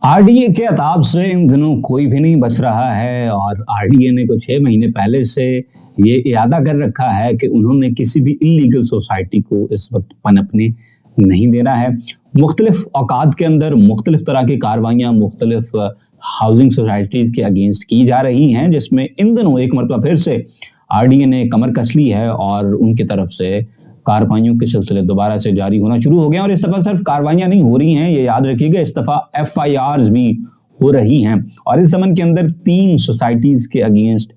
RDA के अताब से इन दिनों कोई भी नहीं बच रहा है और आरडीए ने कुछ 6 महीने पहले से ये इरादा कर रखा है कि उन्होंने किसी भी इलीगल सोसाइटी को इस वक्त पनपने नहीं देना है। मुख्तलिफ औकात के अंदर मुख्तलिफ तरह की कार्रवाइयाँ मुख्तलिफ हाउसिंग सोसाइटीज के अगेंस्ट की जा रही हैं, जिसमें इन दिनों एक मरतबा फिर से आरडीए ने कमर कस ली है और उनकी तरफ से कार्रवाइयों के सिलसिले दोबारा से जारी होना शुरू हो गए। और इस दफा सिर्फ कार्रवाइयां नहीं हो रही हैं, ये याद रखिएगा, इस दफा एफआईआर्स भी हो रही हैं। और इस जमन के अंदर 3 सोसाइटीज के अगेंस्ट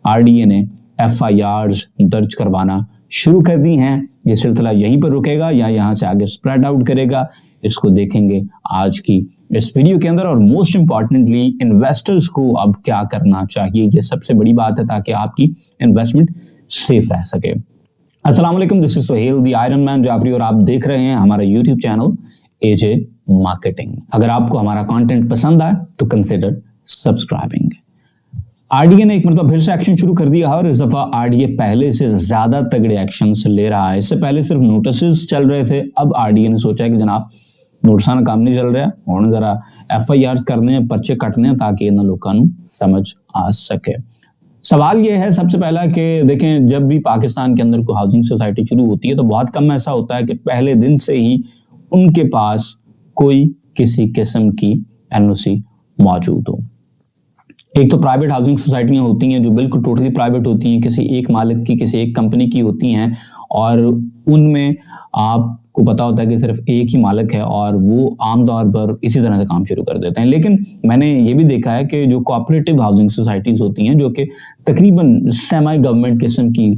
आरडीए ने एफआईआर्स दर्ज करवाना शुरू कर दी हैं। ये सिलसिला यहीं पर रुकेगा या यहाँ से आगे स्प्रेड आउट करेगा, इसको देखेंगे आज की इस वीडियो के अंदर। और मोस्ट इंपॉर्टेंटली इन्वेस्टर्स को अब क्या करना चाहिए, ये सबसे बड़ी बात है, ताकि आपकी इन्वेस्टमेंट सेफ रह सके। अस्सलाम वालेकुम, this is Suhail the iron man Jafri और आप देख रहे हैं हमारा यूट्यूब चैनल एजे मार्केटिंग। अगर आपको हमारा कंटेंट पसंद आए तो कंसिडर सब्सक्राइबिंग। आरडीए ने एक मतलब फिर से एक्शन शुरू कर दिया है और इस दफा आरडीए पहले से ज्यादा तगड़े एक्शंस ले रहा है। इससे पहले सिर्फ नोटिस चल रहे थे, अब आरडीए ने सोचा है कि जनाब नोटिसां का काम नहीं चल रहा और जरा एफआईआर करने हैं, पर्चे कटने हैं, ताकि इन लोगों को समझ आ सके। सवाल यह है सबसे पहला कि देखें, जब भी पाकिस्तान के अंदर कोई हाउसिंग सोसाइटी शुरू होती है तो बहुत कम ऐसा होता है कि पहले दिन से ही उनके पास कोई किसी किस्म की एनओसी मौजूद हो। एक तो प्राइवेट हाउसिंग सोसाइटियां होती हैं जो बिल्कुल टोटली प्राइवेट होती हैं, किसी एक मालिक की, किसी एक कंपनी की होती हैं, और उनमें आपको पता होता है कि सिर्फ एक ही मालिक है और वो आमतौर पर इसी तरह से काम शुरू कर देते हैं। लेकिन मैंने ये भी देखा है कि जो कोऑपरेटिव हाउसिंग सोसाइटीज होती हैं, जो कि तकरीबन सेमी गवर्नमेंट किस्म की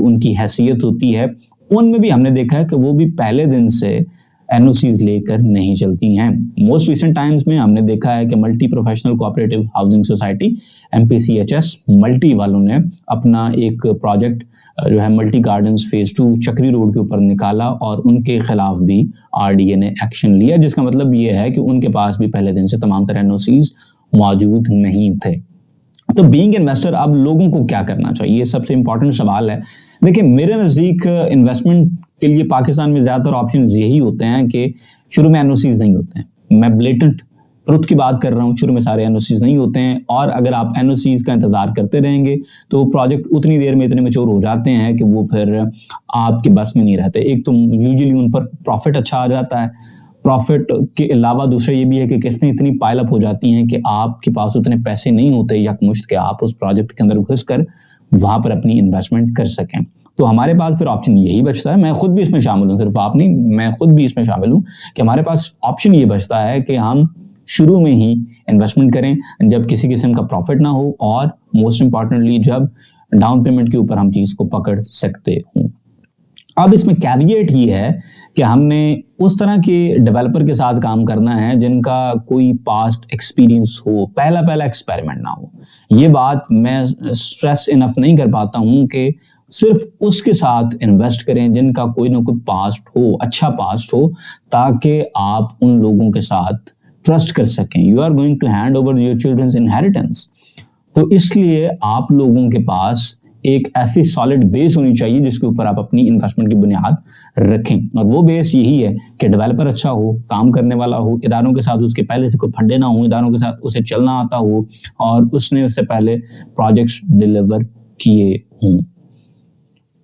उनकी हैसियत होती है, उनमें भी हमने देखा है कि वो भी पहले दिन से एनओसीज लेकर नहीं चलती हैं। मोस्ट रिसेंट टाइम्स में हमने देखा है कि multi professional cooperative housing society MPCHS multi वालों ने अपना एक प्रोजेक्ट जो है मल्टी गार्डन्स फेज 2 चक्री रोड के ऊपर निकाला और उनके खिलाफ भी आरडीए ने एक्शन लिया, जिसका मतलब ये है कि उनके पास भी पहले दिन से तमाम तरह एनओसीज मौजूद नहीं थे। तो बीइंग इन्वेस्टर अब लोगों को क्या करना चाहिए, सबसे इंपॉर्टेंट सवाल है। देखिए, मेरे नजदीक इन्वेस्टमेंट के लिए पाकिस्तान में ज्यादातर ऑप्शन यही होते हैं कि शुरू में एनओसीज नहीं होते हैं। मैं ब्लेटेंट ट्रुथ की बात कर रहा हूँ, शुरू में सारे एनओसीज नहीं होते हैं, और अगर आप एनओसीज का इंतजार करते रहेंगे तो प्रोजेक्ट उतनी देर में इतने मैच्योर हो जाते हैं कि वो फिर आपके बस में नहीं रहते। एक तो यूजुअली उन पर प्रॉफिट अच्छा आ जाता है, प्रॉफिट के अलावा दूसरा ये भी है कि किस्तें इतनी पाइल अप हो जाती हैं कि आपके पास उतने पैसे नहीं होते यकमुश्त के आप उस प्रोजेक्ट के अंदर घुस कर वहां पर अपनी इन्वेस्टमेंट कर सकें। तो हमारे पास फिर ऑप्शन यही बचता है, मैं खुद भी इसमें शामिल हूँ, सिर्फ आप नहीं, मैं खुद भी इसमें शामिल हूँ, कि हमारे पास ऑप्शन ये बचता है कि हम शुरू में ही इन्वेस्टमेंट करें जब किसी किस्म का प्रॉफिट ना हो, और मोस्ट इंपॉर्टेंटली जब डाउन पेमेंट के ऊपर हम चीज को पकड़ सकते हों। अब इसमें कैविएट ही है कि हमने उस तरह के डेवलपर के साथ काम करना है जिनका कोई पास्ट एक्सपीरियंस हो, पहला एक्सपेरिमेंट ना हो। ये बात मैं स्ट्रेस इनफ नहीं कर पाता हूं कि सिर्फ उसके साथ इन्वेस्ट करें जिनका कोई ना कोई पास्ट हो, अच्छा पास्ट हो, ताकि आप उन लोगों के साथ ट्रस्ट कर सकें। You are going to hand over your children's inheritance, तो इसलिए आप लोगों के पास एक ऐसी सॉलिड बेस होनी चाहिए जिसके ऊपर आप अपनी इन्वेस्टमेंट की बुनियाद रखें। और वो बेस यही है कि डेवलपर अच्छा हो, काम करने वाला हो, इदारों के साथ उसके पहले से कोई फंडे ना हो, इदारों के साथ उसे चलना आता हो, और उसने उससे पहले प्रोजेक्ट्स डिलीवर किए हों।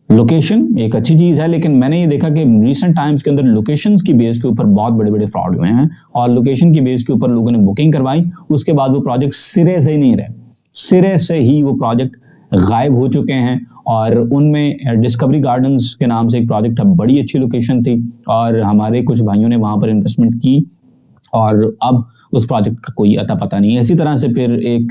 लोकेशन एक अच्छी चीज है, लेकिन मैंने ये देखा कि रिसेंट टाइम्स के अंदर लोकेशंस की बेस के ऊपर बहुत बड़े बड़े फ्रॉड हुए हैं, और लोकेशन की बेस के ऊपर लोगों ने बुकिंग करवाई, उसके बाद वो प्रोजेक्ट सिरे से ही नहीं रहे, सिरे से ही वो प्रोजेक्ट गायब हो चुके हैं। और उनमें डिस्कवरी गार्डन्स के नाम से एक प्रोजेक्ट है, बड़ी अच्छी लोकेशन थी, और हमारे कुछ भाइयों ने वहां पर इन्वेस्टमेंट की और अब उस प्रोजेक्ट का कोई अता पता नहीं है। इसी तरह से फिर एक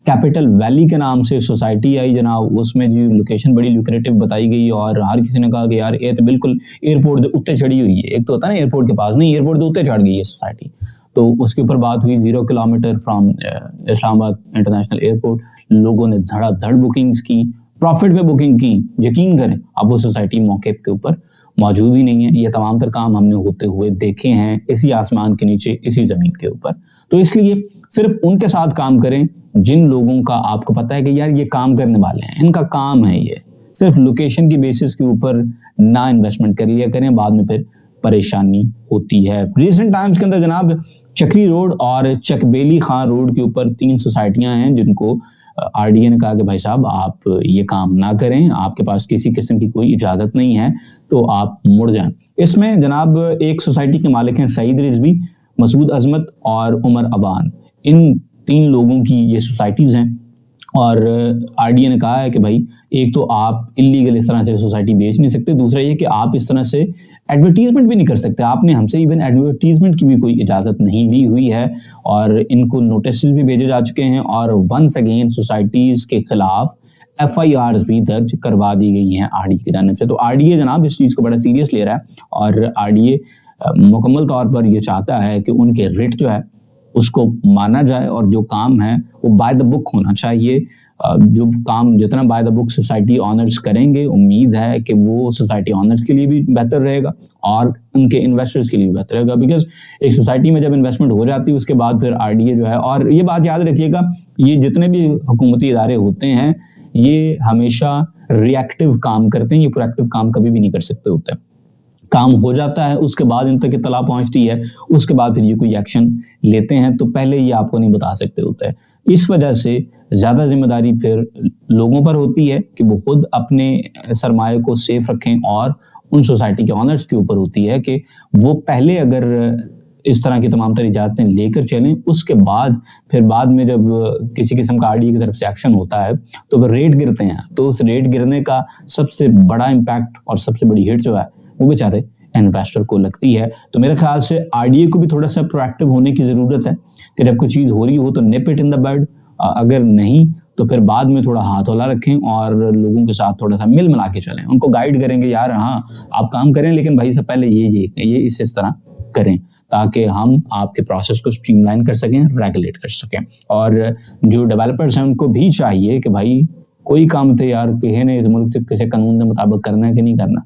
कैपिटल वैली के नाम से सोसाइटी आई जनाब, उसमें जो लोकेशन बड़ी ल्यूक्रेटिव बताई गई, और हर किसी ने कहा कि यार ये तो बिल्कुल एयरपोर्ट के उत्ते चढ़ी हुई है। एक तो होता है ना एयरपोर्ट के पास, नहीं, एयरपोर्ट के उत्ते चढ़ गई है सोसाइटी। तो उसके ऊपर बात हुई 0 kilometre from Islamabad international airport. लोगों ने धड़ाधड़ बुकिंग्स की, प्रॉफिट पे बुकिंग की, यकीन करें अब वो सोसाइटी मौके के ऊपर मौजूद ही नहीं है। ये तमाम तर काम हमने होते हुए देखे हैं इसी आसमान के नीचे, इसी जमीन के ऊपर। तो इसलिए सिर्फ उनके साथ काम करें जिन लोगों का आपको पता है कि यार ये काम करने वाले हैं, इनका काम है ये। सिर्फ लोकेशन की बेसिस के ऊपर ना इन्वेस्टमेंट कर लिया करें, बाद में फिर परेशानी होती है। रिसेंट टाइम्स के अंदर जनाब चक्री रोड और चकबेली खान रोड के ऊपर 3 सोसाइटियां हैं जिनको आरडीए ने कहा कि भाई साहब आप ये काम ना करें, आपके पास किसी किस्म की कोई इजाजत नहीं है तो आप मुड़ जाएं। इसमें जनाब एक सोसाइटी के मालिक हैं सईद रिजवी, मसूद अजमत और उमर अबान। इन 3 लोगों की ये सोसाइटीज हैं और आरडीए ने कहा है कि भाई एक तो आप इलीगल इस तरह से सोसाइटी बेच नहीं सकते, दूसरा ये कि आप इस तरह से एडवर्टीजमेंट भी नहीं कर सकते। आपने हमसे इवन एडवर्टीजमेंट की भी कोई इजाज़त नहीं ली हुई है और इनको नोटिस भी भेजे जा चुके हैं और वंस अगेन सोसाइटीज़ के खिलाफ FIRs भी दर्ज करवा दी गई हैं आरडीए की जानिब से। तो आरडीए जनाब इस चीज़ को बड़ा सीरियस ले रहा है और आरडीए मुकम्मल तौर पर यह चाहता है कि उनके रेट जो है उसको माना जाए और जो काम है वो बाय द बुक होना चाहिए। जो काम जितना by the book society honours करेंगे, उम्मीद है कि वो सोसाइटी ऑनर्स के लिए भी बेहतर रहेगा और उनके इन्वेस्टर्स के लिए भी बेहतर रहेगा। बिकॉज एक सोसाइटी में जब इन्वेस्टमेंट हो जाती है उसके बाद फिर आरडीए जो है, और ये बात याद रखिएगा, ये जितने भी हुकूमती इदारे होते हैं ये हमेशा रिएक्टिव काम करते हैं, ये प्रोएक्टिव काम कभी भी नहीं कर सकते होते हैं। काम हो जाता है उसके बाद इन तक इत्तला पहुंचती है, उसके बाद फिर ये कोई एक्शन लेते हैं तो पहले ये आपको नहीं बता सकते होते हैं। इस वजह से ज़्यादा जिम्मेदारी फिर लोगों पर होती है कि वो खुद अपने सरमाए को सेफ रखें और उन सोसाइटी के ऑनर्स के ऊपर होती है कि वो पहले अगर इस तरह की तमाम तरह इजाज़तें लेकर चलें, उसके बाद फिर बाद में जब किसी किस्म का आरडीए की तरफ से एक्शन होता है तो फिर रेट गिरते हैं, तो उस रेट गिरने का सबसे बड़ा इम्पैक्ट और सबसे बड़ी हिट जो है वो बेचारे इन्वेस्टर को लगती है। तो मेरे ख्याल से आरडीए को भी थोड़ा सा प्रोएक्टिव होने की ज़रूरत है कि जब कोई चीज़ हो रही हो तो निप इट इन द बड, अगर नहीं तो फिर बाद में थोड़ा हाथ हौला रखें और लोगों के साथ थोड़ा सा मिल मिला के चलें, उनको गाइड करेंगे यार हाँ आप काम करें लेकिन भाई से पहले ये इस तरह करें ताकि हम आपके प्रोसेस को स्ट्रीमलाइन कर सकें, रेगुलेट कर सकें। और जो डेवलपर्स हैं उनको भी चाहिए कि भाई कोई काम थे यार किसी ने इस मुल्क से किसी कानून के मुताबिक करना है कि नहीं करना,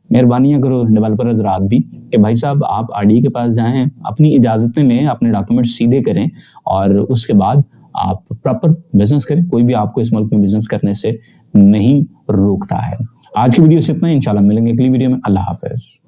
मेहरबानियाँ करो डेवलपर हजरात भी कि भाई साहब आप आरडीए के पास जाएं, अपनी इजाज़तें लें, अपने डॉक्यूमेंट सीधे करें और उसके बाद आप प्रॉपर बिजनेस करें। कोई भी आपको इस मुल्क में बिजनेस करने से नहीं रोकता है। आज की वीडियो से इतना ही, इंशाल्लाह मिलेंगे अगली वीडियो में। अल्लाह हाफिज।